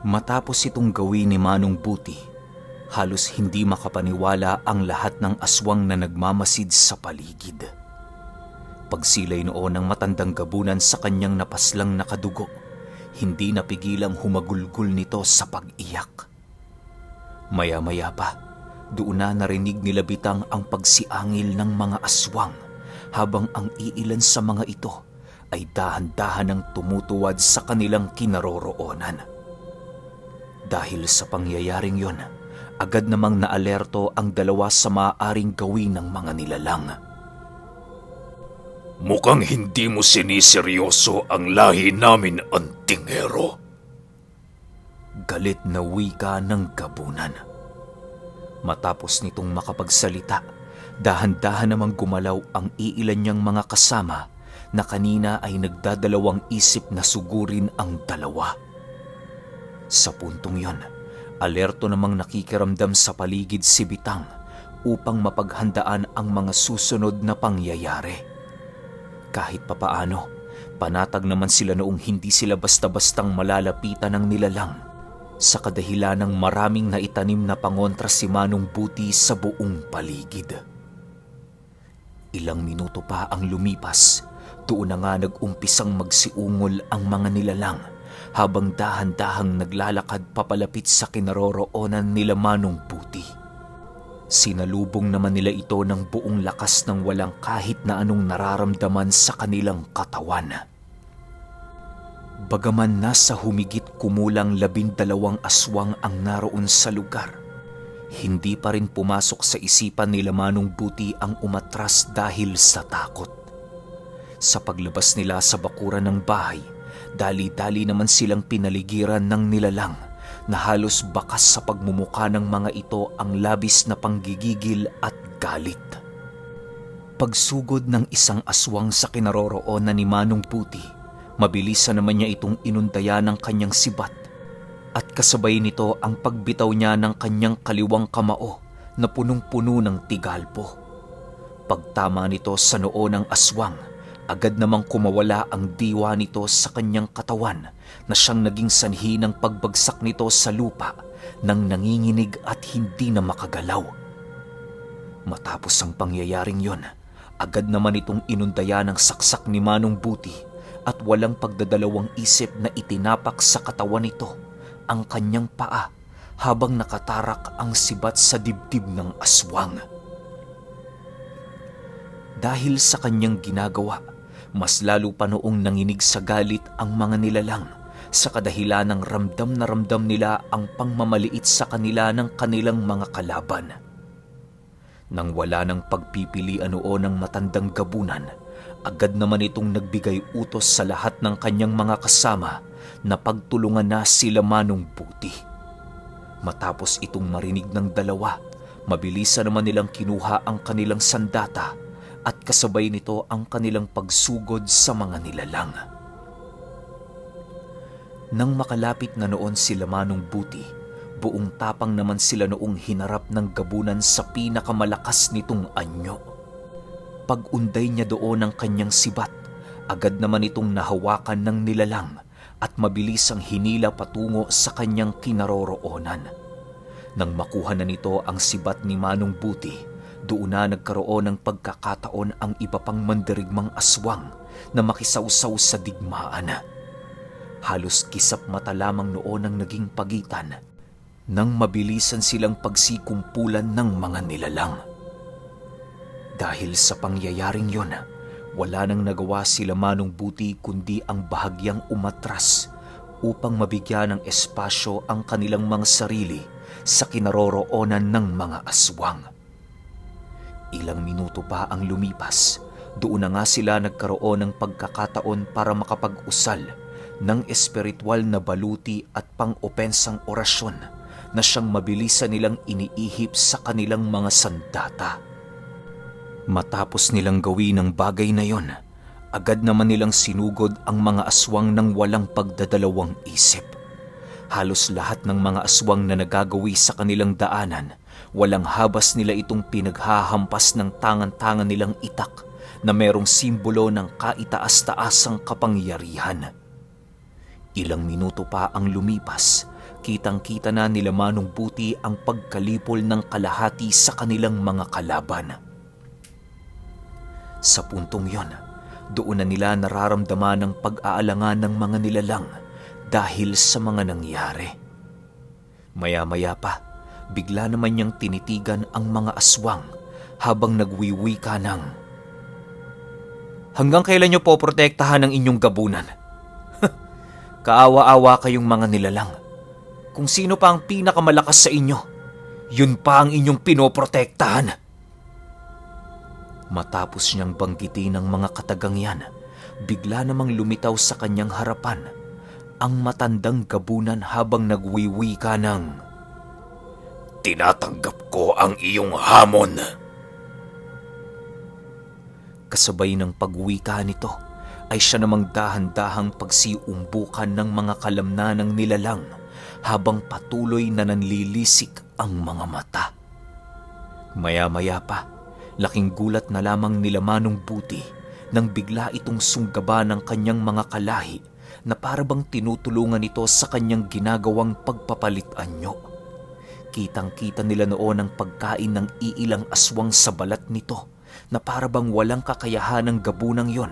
Matapos itong gawin ni Manong Buti, halos hindi makapaniwala ang lahat ng aswang na nagmamasid sa paligid. Pagsilay noon ng matandang gabunan sa kanyang napaslang nakadugo, hindi napigilang humagulgol nito sa pag-iyak. Maya-maya pa, doon na narinig nila Bitang ang pagsiangil ng mga aswang habang ang iilan sa mga ito ay dahan-dahan ang tumutuwad sa kanilang kinaroroonan. Dahil sa pangyayaring yon, agad namang naalerto ang dalawa sa maaaring gawin ng mga nilalang. Mukhang hindi mo siniseryoso ang lahi namin, antingero. Galit na wika ng gabunan. Matapos nitong makapagsalita, dahan-dahan namang gumalaw ang iilan niyang mga kasama na kanina ay nagdadalawang isip na sugurin ang dalawa. Sa puntong yon, alerto namang nakikiramdam sa paligid si Bitang upang mapaghandaan ang mga susunod na pangyayari. Kahit papaano, panatag naman sila noong hindi sila basta-bastang malalapitan ng nilalang sa kadahilan ng maraming naitanim na pangontra si Manong Buti sa buong paligid. Ilang minuto pa ang lumipas, doon na nga nag-umpisang magsiungol ang mga nilalang habang dahan-dahang naglalakad papalapit sa kinaroroonan nila Manong Buti. Sinalubong naman nila ito ng buong lakas ng walang kahit na anong nararamdaman sa kanilang katawan. Bagaman nasa humigit kumulang 12 aswang ang naroon sa lugar, hindi pa rin pumasok sa isipan nila Manong Buti ang umatras dahil sa takot. Sa paglabas nila sa bakuran ng bahay, dali-dali naman silang pinaligiran ng nilalang na halos bakas sa pagmumukha ng mga ito ang labis na panggigigil at galit. Pagsugod ng isang aswang sa kinaroroonan ni Manong Buti, mabilisan naman niya itong inundaya ng kanyang sibat at kasabay nito ang pagbitaw niya ng kanyang kaliwang kamao na punong-puno ng tigalpo. Pagtama nito sa noo ng aswang, agad namang kumawala ang diwa nito sa kanyang katawan na siyang naging sanhi ng pagbagsak nito sa lupa nang nanginginig at hindi na makagalaw. Matapos ang pangyayaring yon, agad naman itong inundaya ng saksak ni Manong Buti at walang pagdadalawang isip na itinapak sa katawan nito ang kanyang paa habang nakatarak ang sibat sa dibdib ng aswang. Dahil sa kanyang ginagawa, mas lalo pa noong nanginig sa galit ang mga nilalang sa kadahilan ng ramdam na ramdam nila ang pangmamaliit sa kanila ng kanilang mga kalaban. Nang wala ng pagpipilian noon ng matandang gabunan, agad naman itong nagbigay utos sa lahat ng kanyang mga kasama na pagtulungan na sila Manong Buti. Matapos itong marinig ng dalawa, mabilisan naman nilang kinuha ang kanilang sandata at kasabay nito ang kanilang pagsugod sa mga nilalang. Nang makalapit na noon sila Manong Buti, buong tapang naman sila noong hinarap ng gabunan sa pinakamalakas nitong anyo. Pag-unday niya doon ng kanyang sibat, agad naman itong nahawakan ng nilalang at mabilis ang hinila patungo sa kanyang kinaroroonan. Nang makuha na nito ang sibat ni Manong Buti, doon na nagkaroon ng pagkakataon ang iba pang mandirigmang aswang na makisawsaw sa digmaan. Halos kisap mata lamang noon ang naging pagitan nang mabilisan silang pagsikumpulan ng mga nilalang. Dahil sa pangyayaring yon, wala nang nagawa sila Manong Buti kundi ang bahagyang umatras upang mabigyan ng espasyo ang kanilang mga sarili sa kinaroroonan ng mga aswang. Ilang minuto pa ang lumipas, doon na nga sila nagkaroon ng pagkakataon para makapag-usal ng espiritual na baluti at pang-opensang orasyon na siyang mabilisan nilang iniihip sa kanilang mga sandata. Matapos nilang gawin ang bagay na yon, agad naman nilang sinugod ang mga aswang ng walang pagdadalawang isip. Halos lahat ng mga aswang na nagagawi sa kanilang daanan, walang habas nila itong pinaghahampas ng tangan-tangan nilang itak na merong simbolo ng kaitaas-taasang kapangyarihan. Ilang minuto pa ang lumipas, Kitang-kita na nila Manong Buti ang pagkalipol ng kalahati sa kanilang mga kalaban. Sa puntong yon, doon na nila nararamdaman ang pag-aalangan ng mga nilalang dahil sa mga nangyari. Maya-maya pa, bigla naman niyang tinitigan ang mga aswang habang nagwiwika ng, "Hanggang kailan niyo po protektahan ang inyong gabunan? Kaawa-awa kayong mga nilalang. Kung sino pa ang pinakamalakas sa inyo, yun pa ang inyong pinoprotektahan." Matapos niyang banggitin ang mga katagang yan, bigla namang lumitaw sa kanyang harapan ang matandang gabunan habang nagwiwika ng, Tinatanggap ko ang iyong hamon. Kasabay ng pagwika nito ay siya namang dahan-dahang pagsiumbukan ng mga kalamnanang nilalang habang patuloy na nanlilisik ang mga mata. Maya-maya pa, laking gulat na lamang nila Manong Buti nang bigla itong sunggaban ng kanyang mga kalahi na parabang tinutulungan ito sa kanyang ginagawang pagpapalit-anyo. Kitang-kita nila noon ang pagkain ng iilang aswang sa balat nito na parabang walang kakayahan ng gabunang yon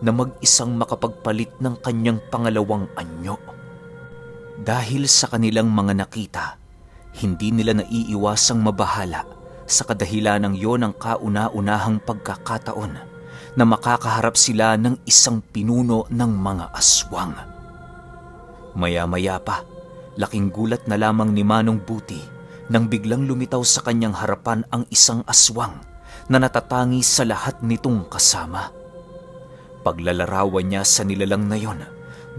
na mag-isang makapagpalit ng kanyang pangalawang anyo. Dahil sa kanilang mga nakita, hindi nila naiiwasang mabahala sa kadahilanang yon ang kauna-unahang pagkakataon na makakaharap sila ng isang pinuno ng mga aswang. Maya-maya pa, laking gulat na lamang ni Manong Buti nang biglang lumitaw sa kanyang harapan ang isang aswang na natatangi sa lahat nitong kasama. Paglalarawan niya sa nilalang na yon,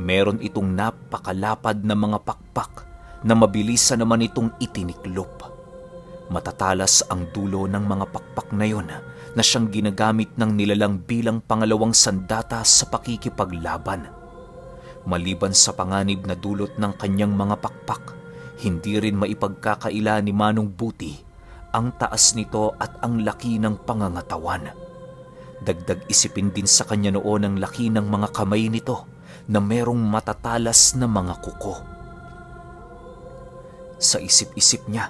meron itong napakalapad na mga pakpak na mabilisan naman itong itiniklop. Matatalas ang dulo ng mga pakpak na yon na siyang ginagamit ng nilalang bilang pangalawang sandata sa pakikipaglaban. Maliban sa panganib na dulot ng kanyang mga pakpak, hindi rin maipagkakaila ni Manong Buti ang taas nito at ang laki ng pangangatawan. Dagdag isipin din sa kanya noon ang laki ng mga kamay nito na merong matatalas na mga kuko. Sa isip-isip niya,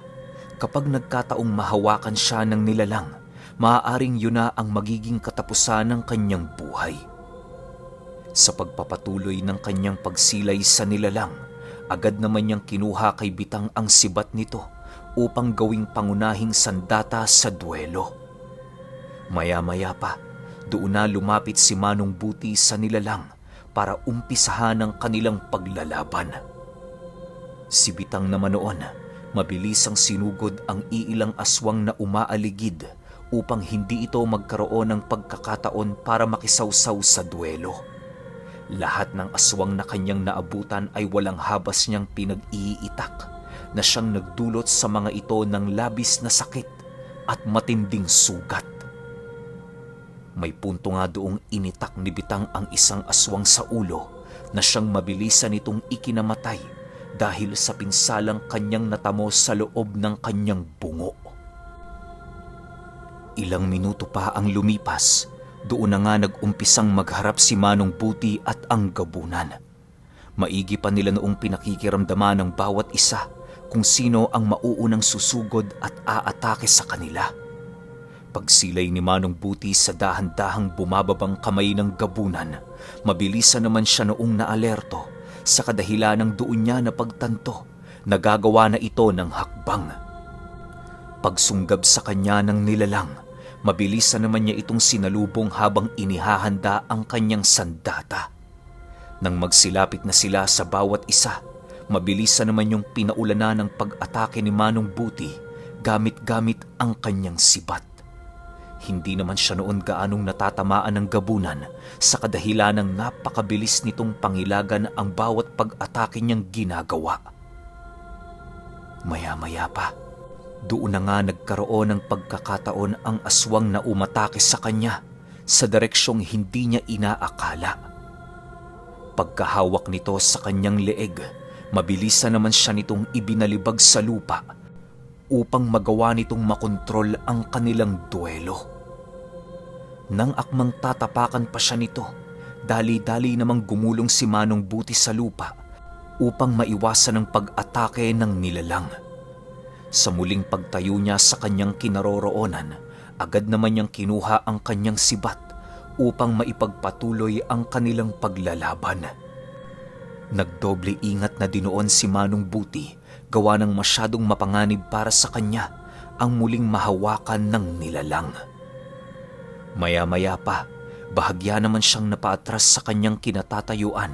kapag nagkataong mahawakan siya ng nilalang, maaaring yun na ang magiging katapusan ng kanyang buhay. Sa pagpapatuloy ng kanyang pagsilay sa nilalang, agad naman niyang kinuha kay Bitang ang sibat nito upang gawing pangunahing sandata sa duelo. Maya-maya pa, doon na lumapit si Manong Buti sa nilalang para umpisahan ang kanilang paglalaban. Si Bitang naman noon, mabilis ang sinugod ang iilang aswang na umaaligid upang hindi ito magkaroon ng pagkakataon para makisawsaw sa duelo. Lahat ng aswang na kanyang naabutan ay walang habas niyang pinag-iitak na siyang nagdulot sa mga ito ng labis na sakit at matinding sugat. May punto nga doong initak ni Bitang ang isang aswang sa ulo na siyang mabilisan itong ikinamatay dahil sa pinsalang kanyang natamo sa loob ng kanyang bungo. Ilang minuto pa ang lumipas, doon na nga nag-umpisang magharap si Manong Buti at ang gabunan. Maigi pa nila noong pinakikiramdaman ng bawat isa kung sino ang mauunang susugod at aatake sa kanila. Pagsilay ni Manong Buti sa dahan-dahang bumababang kamay ng gabunan, mabilisan naman siya noong naalerto sa kadahilanang doon niya napagtanto na gagawa na ito ng hakbang. Pagsunggab sa kanya ng nilalang, mabilisan naman niya itong sinalubong habang inihahanda ang kanyang sandata. Nang magsilapit na sila sa bawat isa, mabilisan naman yung pinaulanan ng pag-atake ni Manong Buti gamit-gamit ang kanyang sibat. Hindi naman siya noon gaanong natatamaan ng gabunan sa kadahilanang napakabilis nitong pangilagan ang bawat pag-atake niyang ginagawa. Maya-maya pa, doon na nga nagkaroon ng pagkakataon ang aswang na umatake sa kanya sa direksyong hindi niya inaakala. Pagkahawak nito sa kanyang leeg, mabilisan naman siya nitong ibinalibag sa lupa upang magawa nitong makontrol ang kanilang duelo. Nang akmang tatapakan pa siya nito, dali-dali namang gumulong si Manong Buti sa lupa upang maiwasan ang pag-atake ng nilalang. Sa muling pagtayo niya sa kanyang kinaroroonan, agad naman niyang kinuha ang kanyang sibat upang maipagpatuloy ang kanilang paglalaban. Nagdoble ingat na dinoon si Manong Buti, gawa ng masyadong mapanganib para sa kanya ang muling mahawakan ng nilalang. Maya-maya pa, bahagya naman siyang napaatras sa kanyang kinatatayuan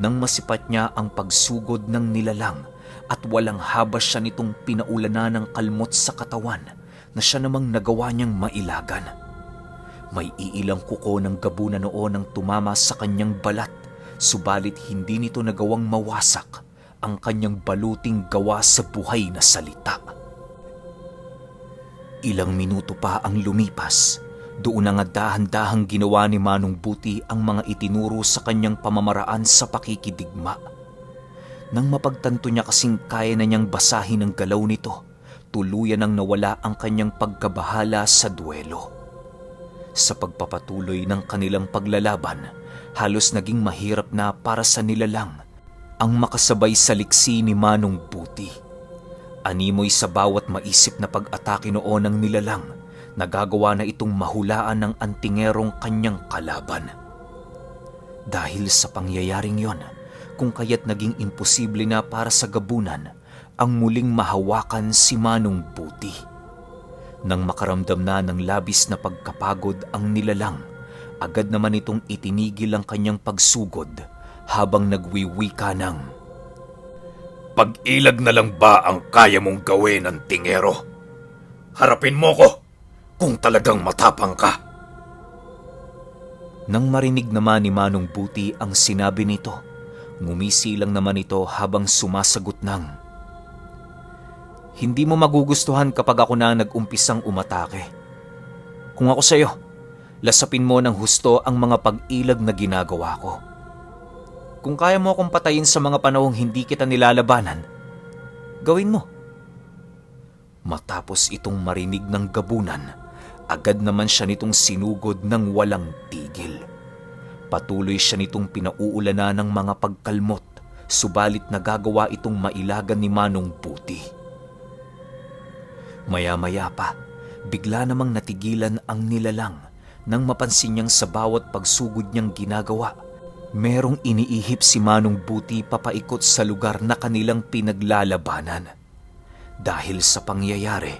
nang masipat niya ang pagsugod ng nilalang at walang habas siya nitong pinaulanan ng kalmot sa katawan na siya namang nagawa niyang mailagan. May iilang kuko ng gabunan noon ang tumama sa kanyang balat, subalit hindi nito nagawang mawasak ang kanyang baluting gawa sa buhay na salita. Ilang minuto pa ang lumipas, doon na nga dahan-dahang ginawa ni Manong Buti ang mga itinuro sa kanyang pamamaraan sa pakikidigma. Nang mapagtanto niya kasing kaya na niyang basahin ang galaw nito, tuluyan nang nawala ang kanyang pagkabahala sa duelo. Sa pagpapatuloy ng kanilang paglalaban, halos naging mahirap na para sa nilalang ang makasabay sa liksi ni Manong Buti. Animoy sa bawat maisip na pag-atake noon ng nilalang, nagagawa na itong mahulaan ng antingerong kanyang kalaban. Dahil sa pangyayaring yon, kung kaya't naging imposible na para sa gabunan ang muling mahawakan si Manong Buti. Nang makaramdam na ng labis na pagkapagod ang nilalang, agad naman itong itinigil ang kanyang pagsugod habang nagwiwika ng, Pag-ilag na lang ba ang kaya mong gawin ng tingero? Harapin mo ko kung talagang matapang ka. Nang marinig naman ni Manong Buti ang sinabi nito, ngumisi lang naman ito habang sumasagot ng, Hindi mo magugustuhan kapag ako na nag-umpisang umatake. Kung ako sa'yo, lasapin mo ng husto ang mga pag-ilag na ginagawa ko. Kung kaya mo akong patayin sa mga panahong hindi kita nilalabanan, gawin mo. Matapos itong marinig ng gabunan, agad naman siya nitong sinugod ng walang tigil. Patuloy siya nitong pinauulanan ng mga pagkalmot, subalit nagagawa itong mailagan ni Manong Buti. Maya-maya pa, bigla namang natigilan ang nilalang nang mapansin niyang sa bawat pagsugod niyang ginagawa, merong iniihip si Manong Buti papaikot sa lugar na kanilang pinaglalabanan. Dahil sa pangyayari,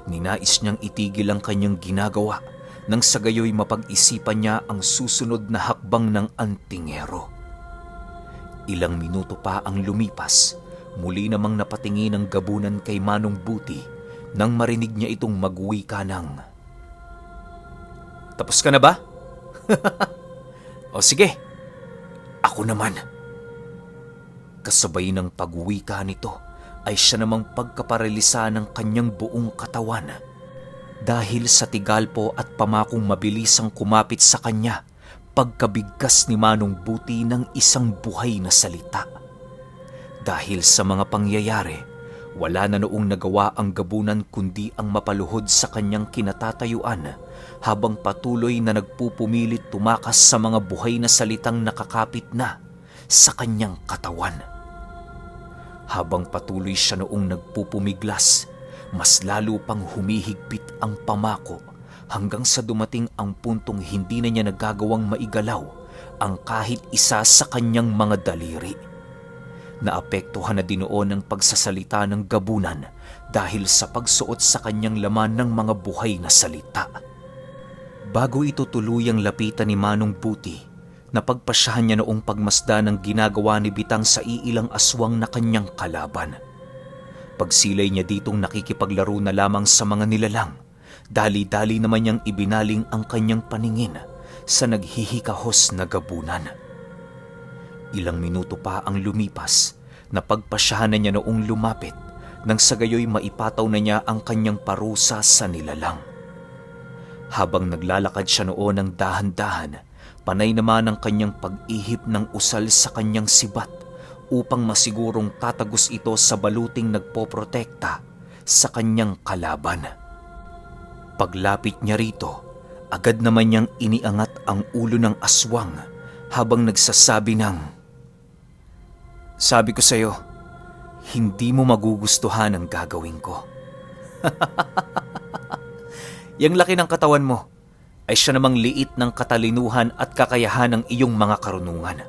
ninais niyang itigil ang kanyang ginagawa nang sa gayoy mapag-isipan niya ang susunod na hakbang ng antingero. Ilang minuto pa ang lumipas, muli namang napatingin ang gabunan kay Manong Buti nang marinig niya itong magwika ng, Tapos ka na ba? O sige, ako naman. Kasabay ng pagwika nito ay siya namang pagkaparalisa ng kanyang buong katawan. Dahil sa tigalpo at pamakong mabilisang kumapit sa kanya, pagkabigkas ni Manong Buti ng isang buhay na salita. Dahil sa mga pangyayari, wala na noong nagawa ang gabunan kundi ang mapaluhod sa kanyang kinatatayuan habang patuloy na nagpupumilit tumakas sa mga buhay na salitang nakakapit na sa kanyang katawan. Habang patuloy siya noong nagpupumiglas, mas lalo pang humihigpit ang pamako hanggang sa dumating ang puntong hindi na niya nagagawang maigalaw ang kahit isa sa kanyang mga daliri. Naapektuhan na din noon ang pagsasalita ng gabunan dahil sa pagsuot sa kanyang laman ng mga buhay na salita. Bago ito tuluyang lapitan ni Manong Buti, napagpasyahan niya noong pagmasdan ng ginagawa ni Bitang sa iilang aswang na kanyang kalaban. Pagsilay niya ditong nakikipaglaro na lamang sa mga nilalang, dali-dali naman niyang ibinaling ang kanyang paningin sa naghihikahos na gabunan. Ilang minuto pa ang lumipas, napagpasyahan na niya noong lumapit nang sa gayoy maipataw na niya ang kanyang parusa sa nilalang. Habang naglalakad siya noon ng dahan-dahan, panay naman ang kanyang pag-ihip ng usal sa kanyang sibat upang masigurong tatagos ito sa baluting nagpoprotekta sa kanyang kalaban. Paglapit niya rito, agad naman niyang iniangat ang ulo ng aswang habang nagsasabi ng, Sabi ko sa'yo, hindi mo magugustuhan ang gagawin ko. Yang laki ng katawan mo ay siya namang liit ng katalinuhan at kakayahan ng iyong mga karunungan.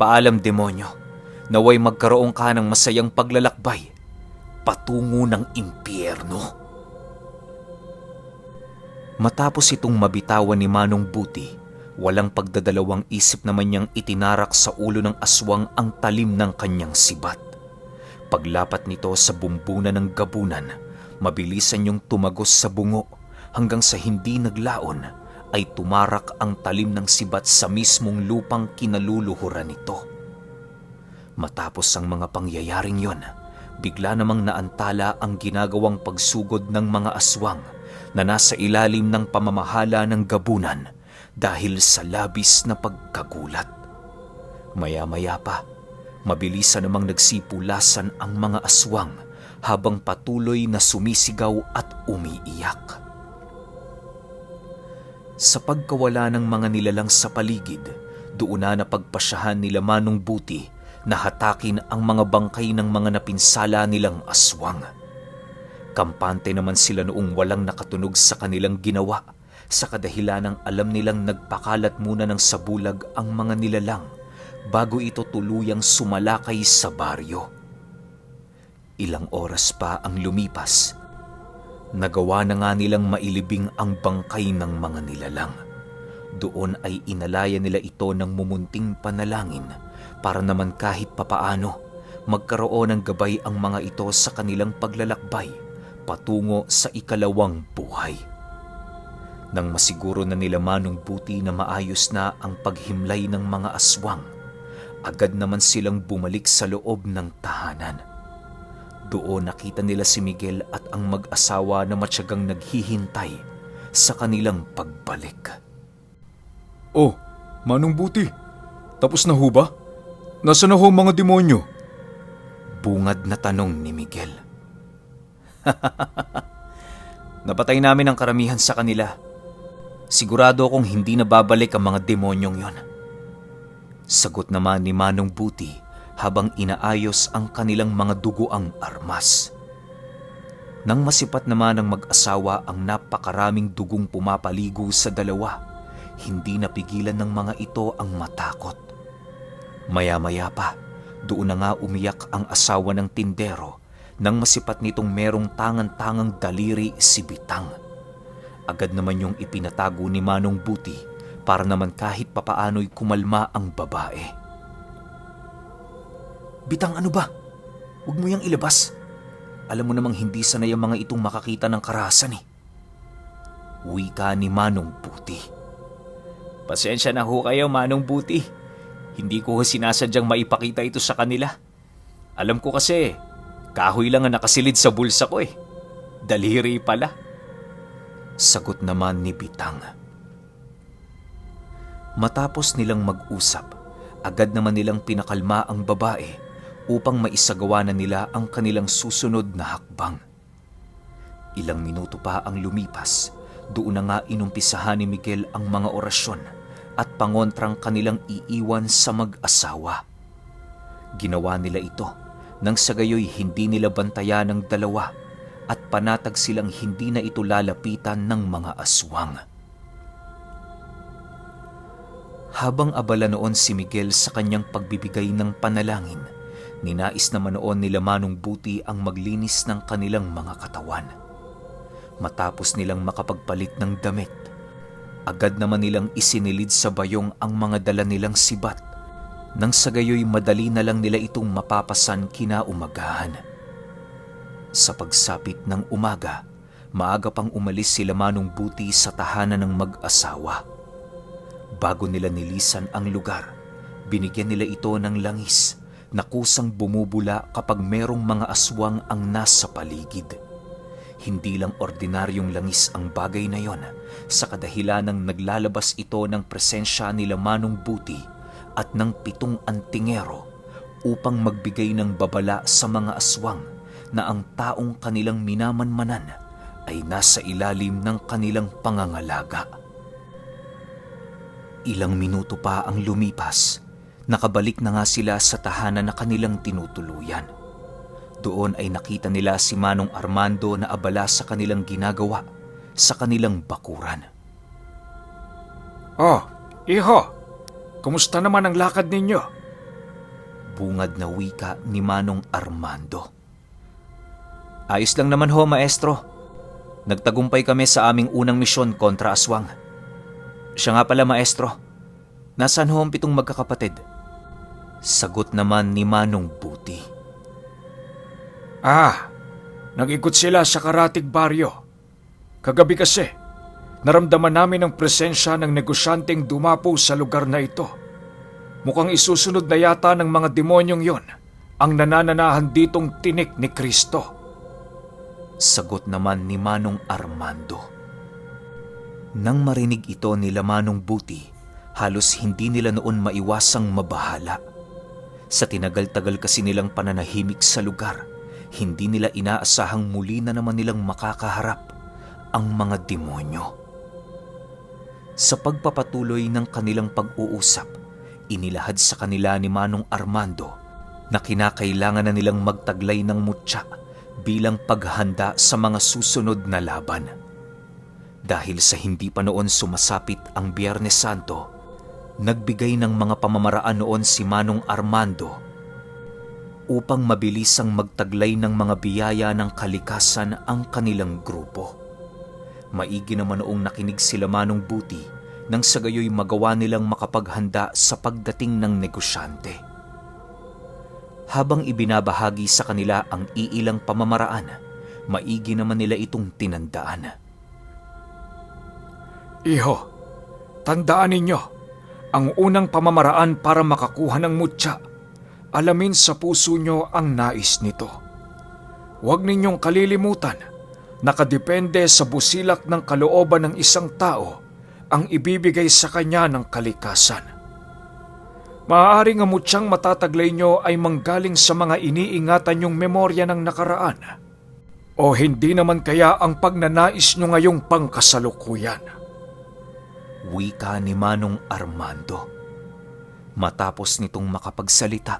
Paalam, demonyo, naway magkaroon ka ng masayang paglalakbay patungo ng impyerno. Matapos itong mabitawan ni Manong Buti, walang pagdadalawang isip naman niyang itinarak sa ulo ng aswang ang talim ng kanyang sibat. Paglapat nito sa bumbunan ng gabunan, mabilisan niyong tumagos sa bungo hanggang sa hindi naglaon ay tumarak ang talim ng sibat sa mismong lupang kinaluluhuran nito. Matapos ang mga pangyayaring yon, bigla namang naantala ang ginagawang pagsugod ng mga aswang na nasa ilalim ng pamamahala ng gabunan dahil sa labis na pagkagulat. Maya-maya pa, mabilisan namang nagsipulasan ang mga aswang habang patuloy na sumisigaw at umiiyak. Sa pagkawala ng mga nilalang sa paligid, doon na napagpasyahan nila Manong Buti na hatakin ang mga bangkay ng mga napinsala nilang aswang. Kampante naman sila noong walang nakatunog sa kanilang ginawa sa kadahilanang alam nilang nagpakalat muna ng sabulag ang mga nilalang bago ito tuluyang sumalakay sa baryo. Ilang oras pa ang lumipas. Nagawa na nga nilang mailibing ang bangkay ng mga nilalang. Doon ay inalaya nila ito ng mumunting panalangin para naman kahit papaano magkaroon ng gabay ang mga ito sa kanilang paglalakbay patungo sa ikalawang buhay. Nang masiguro na nila Manong Buti na maayos na ang paghimlay ng mga aswang, agad naman silang bumalik sa loob ng tahanan. Doon nakita nila si Miguel at ang mag-asawa na matyagang naghihintay sa kanilang pagbalik. Oh, Manong Buti, tapos na ho ba? Nasaan na ho mga demonyo? Bungad na tanong ni Miguel. Napatay namin ang karamihan sa kanila. Sigurado akong hindi na babalik ang mga demonyong yon. Sagot naman ni Manong Buti habang inaayos ang kanilang mga duguang armas. Nang masipat naman ng mag-asawa ang napakaraming dugong pumapaligo sa dalawa, hindi napigilan ng mga ito ang matakot. Maya-maya pa, doon na nga umiyak ang asawa ng tindero nang masipat nitong merong tangan-tangang daliri si Bitang. Agad naman yung ipinatago ni Manong Buti para naman kahit papaano'y kumalma ang babae. Bitang, ano ba? Huwag mo yang ilabas. Alam mo namang hindi sanay ang mga itong makakita ng karahasan eh. Wika ni Manong Buti. Pasensya na ho kayo, Manong Buti. Hindi ko sinasadyang maipakita ito sa kanila. Alam ko kasi, kahoy lang ang nakasilid sa bulsa ko eh. Daliri pala. Sagot naman ni Bitang. Matapos nilang mag-usap, agad naman nilang pinakalma ang babae upang maisagawa na nila ang kanilang susunod na hakbang. Ilang minuto pa ang lumipas, doon na nga inumpisahan ni Miguel ang mga orasyon at pangontrang kanilang iiwan sa mag-asawa. Ginawa nila ito nang sa gayoy hindi nila bantayan ng dalawa at panatag silang hindi na ito lalapitan ng mga aswang. Habang abala noon si Miguel sa kanyang pagbibigay ng panalangin, ninais naman noon nila Manong Buti ang maglinis ng kanilang mga katawan. Matapos nilang makapagpalit ng damit, agad naman nilang isinilid sa bayong ang mga dala nilang sibat, nang sa gayoy madali na lang nila itong mapapasan kinaumagahan. Sa pagsapit ng umaga, maaga pang umalis sila Manong Buti sa tahanan ng mag-asawa. Bago nila nilisan ang lugar, binigyan nila ito ng langis na kusang bumubula kapag merong mga aswang ang nasa paligid. Hindi lang ordinaryong langis ang bagay na yon, sa kadahilanang naglalabas ito ng presensya nila Manong Buti at ng 7 antingero upang magbigay ng babala sa mga aswang na ang taong kanilang minamanmanan ay nasa ilalim ng kanilang pangangalaga. Ilang minuto pa ang lumipas Nakabalik na nga sila sa tahanan na kanilang tinutuluyan. Doon ay nakita nila si Manong Armando na abala sa kanilang ginagawa sa kanilang bakuran. Oh, iho, kumusta naman ang lakad ninyo? Bungad na wika ni Manong Armando. Ayos lang naman ho, maestro. Nagtagumpay kami sa aming unang misyon kontra aswang. Siya nga pala, maestro. Nasaan ho ang 7 magkakapatid? Sagot naman ni Manong Buti. Nag-ikot sila sa Karatig Baryo. Kagabi kasi, naramdaman namin ang presensya ng negosyanteng dumapo sa lugar na ito. Mukhang isusunod na yata ng mga demonyong yon ang nanananahan ditong tinik ni Kristo. Sagot naman ni Manong Armando. Nang marinig ito nila Manong Buti, halos hindi nila noon maiwasang mabahala. Sa tinagal-tagal kasi nilang pananahimik sa lugar, hindi nila inaasahang muli na naman nilang makakaharap ang mga demonyo. Sa pagpapatuloy ng kanilang pag-uusap, inilahad sa kanila ni Manong Armando na kinakailangan na nilang magtaglay ng mutya bilang paghahanda sa mga susunod na laban. Dahil sa hindi pa noon sumasapit ang Biyernes Santo, nagbigay ng mga pamamaraan noon si Manong Armando upang mabilisang magtaglay ng mga biyaya ng kalikasan ang kanilang grupo. Maigi naman noong nakinig sila Manong Buti nang sa gayoy magawa nilang makapaghanda sa pagdating ng negosyante. Habang ibinabahagi sa kanila ang iilang pamamaraan, maigi naman nila itong tinandaan. Iho, tandaan ninyo, ang unang pamamaraan para makakuha ng mutya, alamin sa puso nyo ang nais nito. Huwag ninyong kalilimutan, nakadepende sa busilak ng kalooban ng isang tao ang ibibigay sa kanya ng kalikasan. Maaaring ang mutyang matataglay nyo ay manggaling sa mga iniingatan nyong memorya ng nakaraan. O hindi naman kaya ang pagnanais nyo ngayong pangkasalukuyan. Wika ni Manong Armando. Matapos nitong makapagsalita,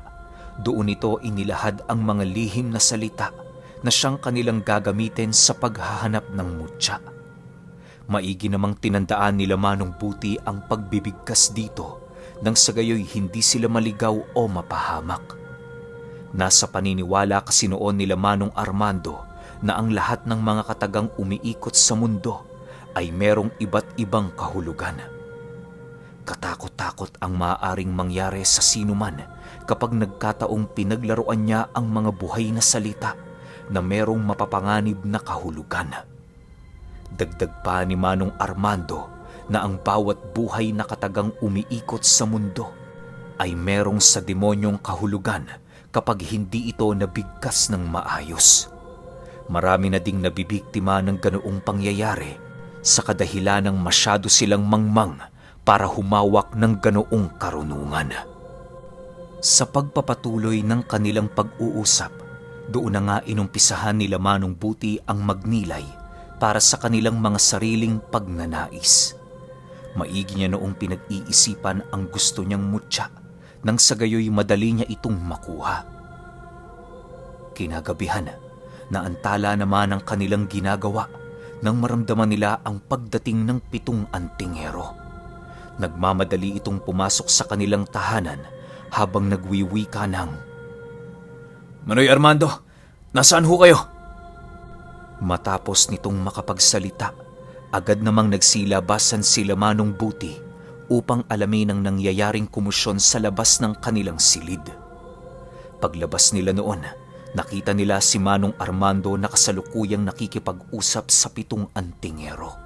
doon ito inilahad ang mga lihim na salita na siyang kanilang gagamitin sa paghahanap ng mutya. Maigi namang tinandaan nila Manong Buti ang pagbibigkas dito nang sa gayoy hindi sila maligaw o mapahamak. Nasa paniniwala kasi noon nila Manong Armando na ang lahat ng mga katagang umiikot sa mundo ay merong iba't ibang kahulugan. Katakot-takot ang maaaring mangyari sa sinuman kapag nagkataong pinaglaruan niya ang mga buhay na salita na merong mapapanganib na kahulugan. Dagdag pa ni Manong Armando na ang bawat buhay na katagang umiikot sa mundo ay merong sa demonyong kahulugan kapag hindi ito nabigkas ng maayos. Marami na ding nabibiktima ng ganoong pangyayari sa kadahilan ng masyado silang mangmang para humawak ng ganoong karunungan. Sa pagpapatuloy ng kanilang pag-uusap, doon na nga inumpisahan nila Manong Buti ang magnilay para sa kanilang mga sariling pagnanais. Maigi niya noong pinag-iisipan ang gusto niyang mutya nang sa gayoy madali niya itong makuha. Kinagabihan, naantala naman ang kanilang ginagawa nang maramdaman nila ang pagdating ng 7 antingero. Nagmamadali itong pumasok sa kanilang tahanan habang nagwiwika ng, "Manoy Armando, nasaan ho kayo?" Matapos nitong makapagsalita, agad namang nagsilabasan sila Manong Buti upang alamin ang nangyayaring kumusyon sa labas ng kanilang silid. Paglabas nila noon, nakita nila si Manong Armando na kasalukuyang nakikipag-usap sa 7 antingero.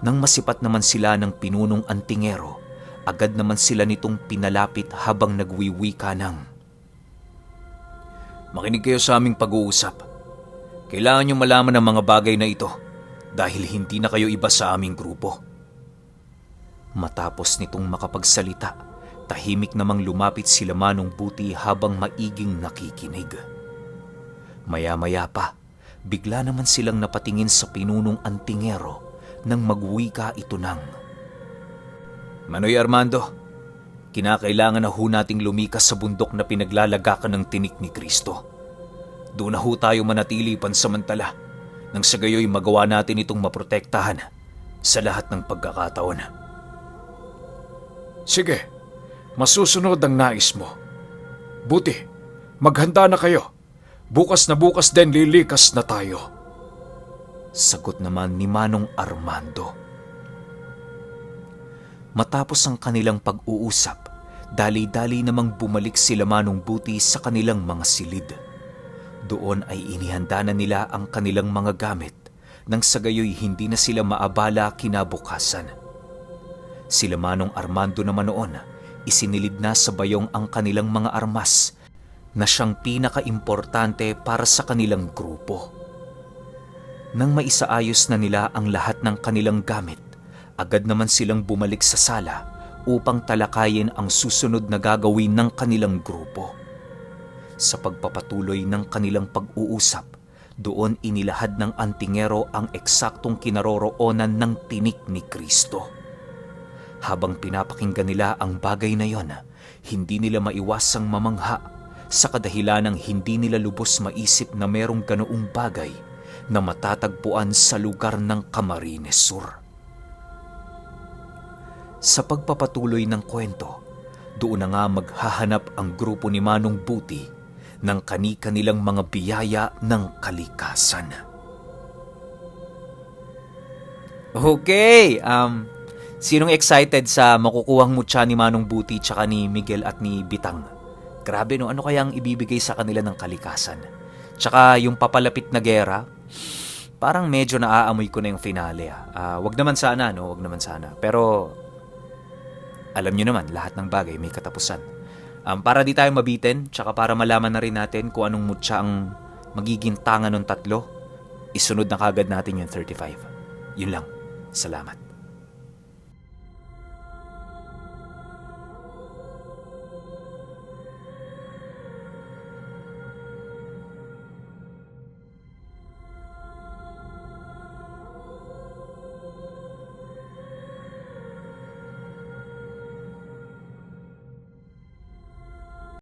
Nang masipat naman sila ng pinunong antingero, agad naman sila nitong pinalapit habang nagwiwika ng, "Makinig kayo sa aming pag-uusap. Kailangan niyong malaman ang mga bagay na ito dahil hindi na kayo iba sa aming grupo." Matapos nitong makapagsalita, tahimik namang lumapit sila Manong Buti habang maiging nakikinig. Maya-maya pa, bigla naman silang napatingin sa pinunong antingero nang magwika ito ng, "Manoy Armando, Kinakailangan na ho nating lumikas sa bundok na pinaglalagakan ng tinik ni Kristo. Doon na ho tayo manatili pansamantala nang sa gayoy magawa natin itong maprotektahan sa lahat ng pagkakataon. Sige, masusunod ang nais mo. Buti, maghanda na kayo. Bukas na bukas din lilikas na tayo. Sagot naman ni Manong Armando. Matapos ang kanilang pag-uusap, dali-dali namang bumalik sila Manong Buti sa kanilang mga silid. Doon ay inihanda na nila ang kanilang mga gamit nang sa gayoy hindi na sila maabala kinabukasan. Sila Manong Armando naman noon, isinilid na sa bayong ang kanilang mga armas na siyang pinaka-importante para sa kanilang grupo. Nang maisaayos na nila ang lahat ng kanilang gamit, agad naman silang bumalik sa sala upang talakayin ang susunod na gagawin ng kanilang grupo. Sa pagpapatuloy ng kanilang pag-uusap, doon inilahad ng antingero ang eksaktong kinaroroonan ng tinik ni Kristo. Habang pinapakinggan nila ang bagay na yon, hindi nila maiwasang mamangha sa kadahilanang hindi nila lubos maisip na merong ganoong bagay na matatagpuan sa lugar ng Camarines Sur. Sa pagpapatuloy ng kwento, doon na nga maghahanap ang grupo ni Manong Buti ng kani-kanilang mga biyaya ng kalikasan. Okay, sinong excited sa makukuhang mutya ni Manong Buti tsaka ni Miguel at ni Bitang? Grabe no, ano kaya ang ibibigay sa kanila ng kalikasan? Tsaka yung papalapit na gera, parang medyo naaamoy ko na yung finale. Wag naman sana, no? Wag naman sana. Pero alam nyo naman, lahat ng bagay may katapusan. Para di tayo mabitin, tsaka para malaman na rin natin kung anong mutya ang magiging tanga ng tatlo, isunod na kagad natin yung 35. Yun lang. Salamat.